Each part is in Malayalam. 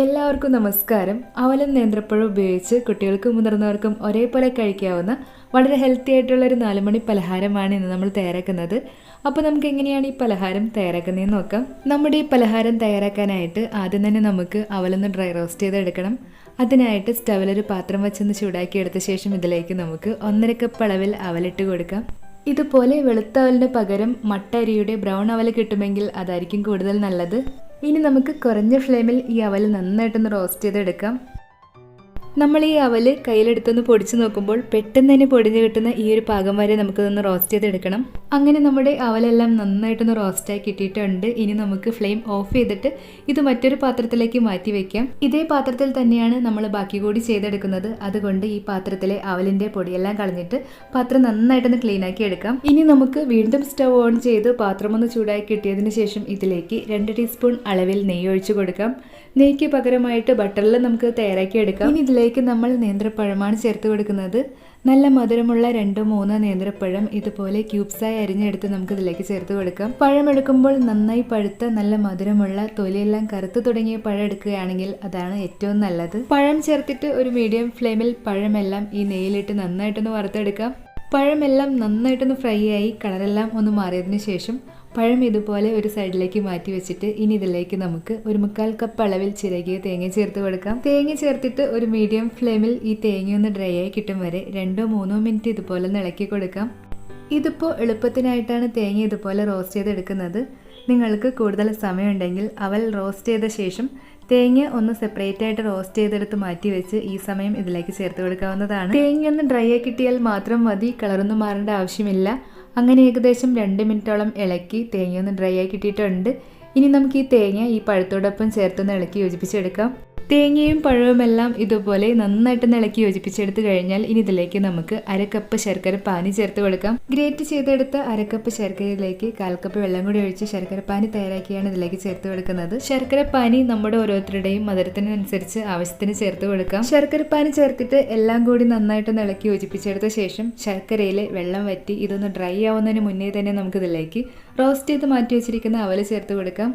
എല്ലാവർക്കും നമസ്കാരം. അവലും നേന്ത്രപ്പഴവും ഉപയോഗിച്ച് കുട്ടികൾക്കും മുതിർന്നവർക്കും ഒരേപോലെ കഴിക്കാവുന്ന വളരെ ഹെൽത്തി ആയിട്ടുള്ള ഒരു 4 മണി പലഹാരമാണ് ഇന്ന് നമ്മൾ തയ്യാറാക്കുന്നത്. അപ്പോൾ നമുക്ക് എങ്ങനെയാണ് ഈ പലഹാരം തയ്യാറാക്കുന്നതെന്ന് നോക്കാം. നമ്മുടെ ഈ പലഹാരം തയ്യാറാക്കാനായിട്ട് ആദ്യം തന്നെ നമുക്ക് അവലൊന്ന് ഡ്രൈ റോസ്റ്റ് ചെയ്തെടുക്കണം. അതിനായിട്ട് സ്റ്റവിലൊരു പാത്രം വെച്ചൊന്ന് ചൂടാക്കി എടുത്ത ശേഷം ഇതിലേക്ക് നമുക്ക് 1.5 കപ്പ് അളവിൽ അവലിട്ട് കൊടുക്കാം. ഇതുപോലെ വെളുത്ത അവലിന് പകരം മട്ട അരിയുടെ ബ്രൗൺ അവൽ കിട്ടുമെങ്കിൽ അതായിരിക്കും കൂടുതൽ നല്ലത്. ഇനി നമുക്ക് കുറഞ്ഞ ഫ്ലെയിമിൽ ഈ അവൽ നന്നായിട്ടൊന്ന് റോസ്റ്റ് ചെയ്തെടുക്കാം. നമ്മൾ ഈ അവൽ കയ്യിലെടുത്തൊന്ന് പൊടിച്ച് നോക്കുമ്പോൾ പെട്ടെന്ന് തന്നെ പൊടിഞ്ഞ് കിട്ടുന്ന ഈ ഒരു പാകം വരെ നമുക്കിതൊന്ന് റോസ്റ്റ് ചെയ്തെടുക്കണം. അങ്ങനെ നമ്മുടെ അവലെല്ലാം നന്നായിട്ടൊന്ന് റോസ്റ്റായി കിട്ടിയിട്ടുണ്ട്. ഇനി നമുക്ക് ഫ്ലെയിം ഓഫ് ചെയ്തിട്ട് ഇത് മറ്റൊരു പാത്രത്തിലേക്ക് മാറ്റി വെക്കാം. ഇതേ പാത്രത്തിൽ തന്നെയാണ് നമ്മൾ ബാക്കി കൂടി ചെയ്തെടുക്കുന്നത്. അതുകൊണ്ട് ഈ പാത്രത്തിലെ അവലിൻ്റെ പൊടിയെല്ലാം കളഞ്ഞിട്ട് പാത്രം നന്നായിട്ടൊന്ന് ക്ലീൻ ആക്കി എടുക്കാം. ഇനി നമുക്ക് വീണ്ടും സ്റ്റവ് ഓൺ ചെയ്ത് പാത്രം ഒന്ന് ചൂടായി കിട്ടിയതിന് ശേഷം ഇതിലേക്ക് 2 ടീസ്പൂൺ അളവിൽ നെയ്യ് ഒഴിച്ചു കൊടുക്കാം. നെയ്യ്ക്ക് പകരമായിട്ട് ബട്ടറിൽ നമുക്ക് തയ്യാറാക്കി എടുക്കാം. ഇനി ഇതിലേക്ക് നമ്മൾ നേന്ത്രപ്പഴമാണ് ചേർത്ത് കൊടുക്കുന്നത്. നല്ല മധുരമുള്ള 2-3 നേന്ത്രപ്പഴം ഇതുപോലെ ക്യൂബ്സായി അരിഞ്ഞെടുത്ത് നമുക്ക് ഇതിലേക്ക് ചേർത്ത് കൊടുക്കാം. പഴം എടുക്കുമ്പോൾ നന്നായി പഴുത്ത നല്ല മധുരമുള്ള തൊലിയെല്ലാം കറുത്ത് തുടങ്ങിയ പഴം എടുക്കുകയാണെങ്കിൽ അതാണ് ഏറ്റവും നല്ലത്. പഴം ചേർത്തിട്ട് ഒരു മീഡിയം ഫ്ലെയിമിൽ പഴമെല്ലാം ഈ നെയ്യിലിട്ട് നന്നായിട്ടൊന്ന് വറുത്തെടുക്കാം. പഴമെല്ലാം നന്നായിട്ടൊന്ന് ഫ്രൈ ആയി കളറെല്ലാം ഒന്ന് മാറിയതിന് ശേഷം പഴം ഇതുപോലെ ഒരു സൈഡിലേക്ക് മാറ്റി വെച്ചിട്ട് ഇനി ഇതിലേക്ക് നമുക്ക് 1/4 കപ്പ് അളവിൽ ചിരകിയ തേങ്ങ ചേർത്ത് കൊടുക്കാം. തേങ്ങ ചേർത്തിട്ട് ഒരു മീഡിയം ഫ്ലെയിമിൽ ഈ തേങ്ങ ഒന്ന് ഡ്രൈ ആയി കിട്ടും വരെ 2-3 മിനിറ്റ് ഇതുപോലെ ഇളക്കി കൊടുക്കാം. ഇതിപ്പോൾ എളുപ്പത്തിനായിട്ടാണ് തേങ്ങ ഇതുപോലെ റോസ്റ്റ് ചെയ്തെടുക്കുന്നത്. നിങ്ങൾക്ക് കൂടുതൽ സമയമുണ്ടെങ്കിൽ അവൽ റോസ്റ്റ് ചെയ്ത ശേഷം തേങ്ങ ഒന്ന് സെപ്പറേറ്റ് ആയിട്ട് റോസ്റ്റ് ചെയ്തെടുത്ത് മാറ്റി വെച്ച് ഈ സമയം ഇതിലേക്ക് ചേർത്ത് കൊടുക്കാവുന്നതാണ്. തേങ്ങ ഒന്ന് ഡ്രൈ ആയി കിട്ടിയാൽ മാത്രം മതി, കളറൊന്നും മാറേണ്ട ആവശ്യമില്ല. അങ്ങനെ ഏകദേശം 2 മിനിറ്റോളം ഇളക്കി തേങ്ങ ഒന്ന് ഡ്രൈ ആയി കിട്ടിയിട്ടുണ്ട്. ഇനി നമുക്ക് ഈ തേങ്ങ ഈ പഴത്തോടൊപ്പം ചേർത്തൊന്ന് ഇളക്കി യോജിപ്പിച്ചെടുക്കാം. തേങ്ങയും പഴവുമെല്ലാം ഇതുപോലെ നന്നായിട്ട് ഇളക്കി യോജിപ്പിച്ചെടുത്ത് കഴിഞ്ഞാൽ ഇനി ഇതിലേക്ക് നമുക്ക് 1/2 കപ്പ് ശർക്കര പാനി ചേർത്ത് കൊടുക്കാം. ഗ്രേറ്റ് ചെയ്തെടുത്ത 1/2 കപ്പ് ശർക്കരയിലേക്ക് 1/4 കപ്പ് വെള്ളം കൂടി ഒഴിച്ച് ശർക്കര പാനി തയ്യാറാക്കിയാണ് ഇതിലേക്ക് ചേർത്ത് കൊടുക്കുന്നത്. ശർക്കര പാനി നമ്മുടെ ഓരോരുത്തരുടെയും മധുരത്തിനനുസരിച്ച് ആവശ്യത്തിന് ചേർത്ത് കൊടുക്കാം. ശർക്കര പാനി ചേർത്തിട്ട് എല്ലാം കൂടി നന്നായിട്ടൊന്ന് ഇളക്കി യോജിപ്പിച്ചെടുത്ത ശേഷം ശർക്കരയിലെ വെള്ളം വറ്റി ഇതൊന്ന് ഡ്രൈ ആവുന്നതിന് മുന്നേ തന്നെ നമുക്ക് ഇതിലേക്ക് റോസ്റ്റ് ചെയ്ത് മാറ്റി വെച്ചിരിക്കുന്ന അവൽ ചേർത്ത് കൊടുക്കാം.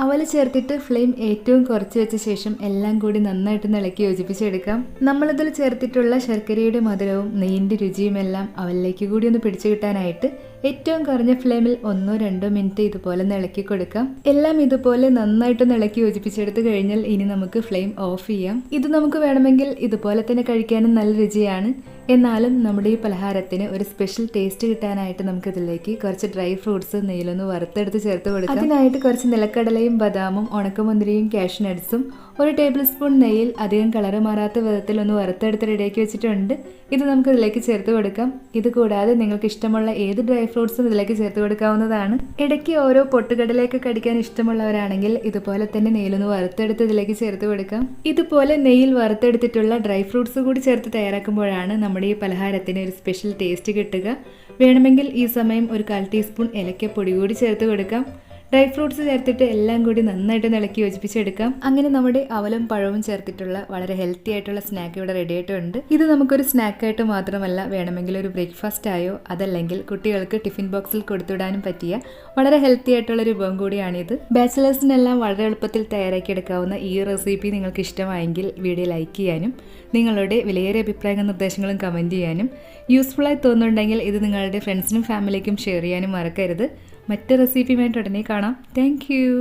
അവൽ ചേർത്തിട്ട് ഫ്ലെയിം ഏറ്റവും കുറച്ച് വെച്ച ശേഷം എല്ലാം കൂടി നന്നായിട്ട് ഇളക്കി യോജിപ്പിച്ചെടുക്കാം. നമ്മളിതിൽ ചേർത്തിട്ടുള്ള ശർക്കരയുടെ മധുരവും നെയ്യിൻ്റെ രുചിയുമെല്ലാം അവലിലേക്ക് കൂടി ഒന്ന് പിടിച്ചു കിട്ടാനായിട്ട് ഏറ്റവും കുറഞ്ഞ ഫ്ലെയിമിൽ 1-2 മിനിറ്റ് ഇതുപോലെ ഇളക്കി കൊടുക്കാം. എല്ലാം ഇതുപോലെ നന്നായിട്ട് ഇളക്കി യോജിപ്പിച്ചെടുത്ത് കഴിഞ്ഞാൽ ഇനി നമുക്ക് ഫ്ലെയിം ഓഫ് ചെയ്യാം. ഇത് നമുക്ക് വേണമെങ്കിൽ ഇതുപോലെ തന്നെ കഴിക്കാനും നല്ല രുചിയാണ്. എന്നാലും നമ്മുടെ ഈ പലഹാരത്തിന് ഒരു സ്പെഷ്യൽ ടേസ്റ്റ് കിട്ടാനായിട്ട് നമുക്ക് ഇതിലേക്ക് കുറച്ച് ഡ്രൈ ഫ്രൂട്ട്സ് നെയ്യിലൊന്ന് വറുത്തെടുത്ത് ചേർത്ത് കൊടുക്കാം. അതിനായിട്ട് കുറച്ച് നിലക്കടലയും ബദാമും ഉണക്കമുന്തിരിയും കാഷ്യൂ നട്ട്സും 1 ടേബിൾ സ്പൂൺ നെയ്യിൽ അധികം കളറ് മാറാത്ത വിധത്തിൽ ഒന്ന് വറുത്തെടുത്ത് റെഡിയാക്കി വെച്ചിട്ടുണ്ട്. ഇത് നമുക്ക് ഇതിലേക്ക് ചേർത്ത് കൊടുക്കാം. ഇത് കൂടാതെ നിങ്ങൾക്ക് ഇഷ്ടമുള്ള ഏത് ഡ്രൈ ഫ്രൂട്ട്സും ഇതിലേക്ക് ചേർത്ത് കൊടുക്കാവുന്നതാണ്. ഇടയ്ക്ക് ഓരോ പൊട്ടുകടലയൊക്കെ കടിക്കാൻ ഇഷ്ടമുള്ളവരാണെങ്കിൽ ഇതുപോലെ തന്നെ നെയ്യിലൊന്ന് വറുത്തെടുത്ത് ഇതിലേക്ക് ചേർത്ത് കൊടുക്കാം. ഇതുപോലെ നെയ്യിൽ വറുത്തെടുത്തിട്ടുള്ള ഡ്രൈ ഫ്രൂട്ട്സ് കൂടി ചേർത്ത് തയ്യാറാക്കുമ്പോഴാണ് നമ്മുടെ ഈ പലഹാരത്തിന് ഒരു സ്പെഷ്യൽ ടേസ്റ്റ് കിട്ടുക. വേണമെങ്കിൽ ഈ സമയം ഒരു 1/4 ടീസ്പൂൺ ഏലക്കപ്പൊടി കൂടി ചേർത്ത് കൊടുക്കാം. ഡ്രൈ ഫ്രൂട്ട്സ് ചേർത്തിട്ട് എല്ലാം കൂടി നന്നായിട്ട് ഇളക്കി യോജിപ്പിച്ചെടുക്കാം. അങ്ങനെ നമ്മുടെ അവലും പഴവും ചേർത്തിട്ടുള്ള വളരെ ഹെൽത്തി ആയിട്ടുള്ള സ്നാക്ക് ഇവിടെ റെഡി ആയിട്ടുണ്ട്. ഇത് നമുക്കൊരു സ്നാക്കായിട്ട് മാത്രമല്ല, വേണമെങ്കിൽ ഒരു ബ്രേക്ക്ഫാസ്റ്റ് ആയോ അതല്ലെങ്കിൽ കുട്ടികൾക്ക് ടിഫിൻ ബോക്സിൽ കൊടുത്തുവിടാനും പറ്റിയ വളരെ ഹെൽത്തി ആയിട്ടുള്ള ഒരു വിഭവം കൂടിയാണിത്. ബാച്ചിലേഴ്സിനെല്ലാം വളരെ എളുപ്പത്തിൽ തയ്യാറാക്കിയെടുക്കാവുന്ന ഈ റെസിപ്പി നിങ്ങൾക്ക് ഇഷ്ടമായെങ്കിൽ വീഡിയോ ലൈക്ക് ചെയ്യാനും നിങ്ങളുടെ വിലയേറിയ അഭിപ്രായങ്ങളും നിർദ്ദേശങ്ങളും കമൻറ്റ് ചെയ്യാനും യൂസ്ഫുള്ളായി തോന്നുന്നുണ്ടെങ്കിൽ ഇത് നിങ്ങളുടെ ഫ്രണ്ട്സിനും ഫാമിലിക്കും ഷെയർ ചെയ്യാനും മറക്കരുത്. മറ്റ് റെസിപ്പിയുമായിട്ട് ഉടനെ കാണാം. Thank you.